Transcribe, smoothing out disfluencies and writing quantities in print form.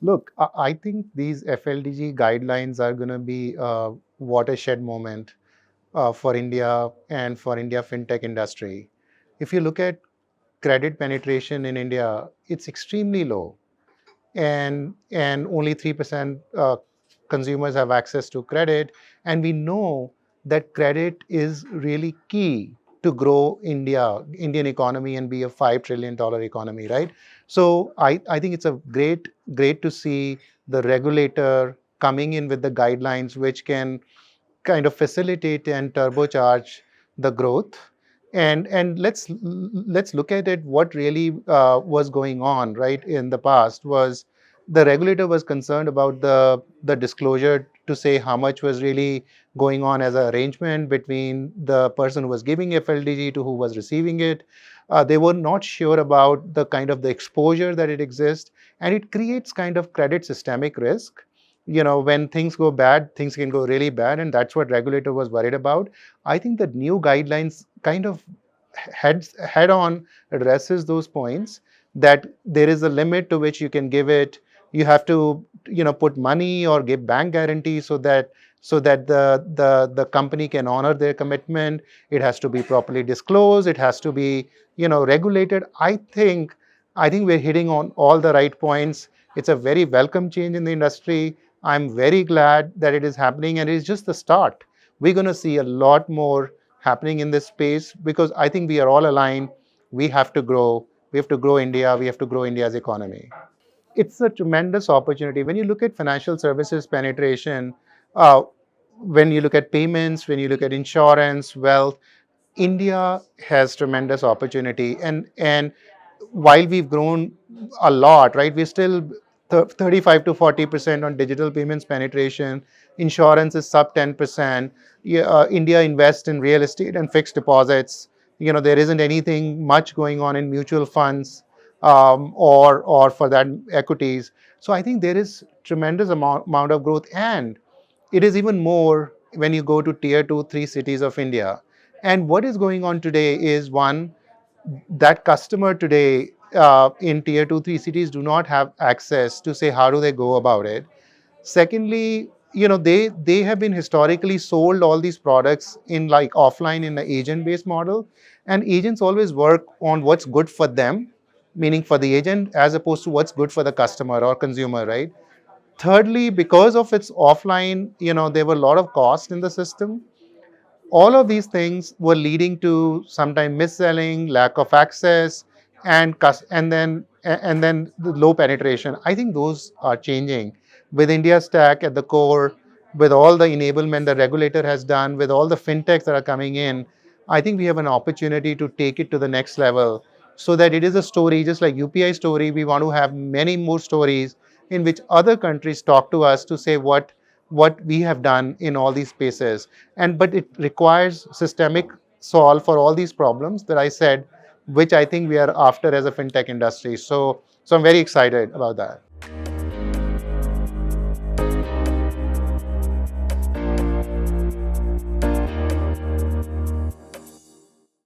Look, I think these FLDG guidelines are going to be a watershed moment for India and for India fintech industry. If you look at credit penetration in India, it's extremely low, and only 3% consumers have access to credit. And we know that credit is really key to grow Indian economy and be a $5 trillion economy, right? So I think it's a great to see the regulator coming in with the guidelines which can kind of facilitate and turbocharge the growth. And let's look at it. What really was going on, right, in the past was the regulator was concerned about the disclosure to say how much was really going on as an arrangement between the person who was giving FLDG to who was receiving it. They were not sure about the kind of the exposure that it exists, and it creates kind of credit systemic risk. When things go bad, things can go really bad, and that's what regulator was worried about. I think the new guidelines kind of head on addresses those points, that there is a limit to which you can give it. You have to put money or give bank guarantee so that the company can honor their commitment. It has to be properly disclosed. It has to be regulated. I think we're hitting on all the right points. It's a very welcome change in the industry. I'm very glad that it is happening, and it's just the start. We're going to see a lot more happening in this space because I think we are all aligned. We have to grow. We have to grow India. We have to grow India's economy. It's a tremendous opportunity. When you look at financial services penetration, uh, when you look at payments, when you look at insurance, wealth, India has tremendous opportunity. And while we've grown a lot, right, we're still 35 to 40% on digital payments penetration. Insurance is sub 10%. Yeah, India invests in real estate and fixed deposits. There isn't anything much going on in mutual funds, or for that equities. So I think there is tremendous amount of growth, and it is even more when you go to tier 2, 3 cities of India. And what is going on today is, one, that customer today in tier 2, 3 cities do not have access to say how do they go about it. Secondly, they have been historically sold all these products in like offline in the agent based model, and agents always work on what's good for them, meaning for the agent, as opposed to what's good for the customer or consumer, right? Thirdly, because of its offline, there were a lot of cost in the system. All of these things were leading to sometimes mis-selling, lack of access, and then the low penetration. I think those are changing with India Stack at the core, with all the enablement the regulator has done, with all the fintechs that are coming in. I think we have an opportunity to take it to the next level, so that it is a story just like UPI story. We want to have many more stories in which other countries talk to us to say what we have done in all these spaces. But it requires systemic solve for all these problems that I said, which I think we are after as a fintech industry. So I'm very excited about that.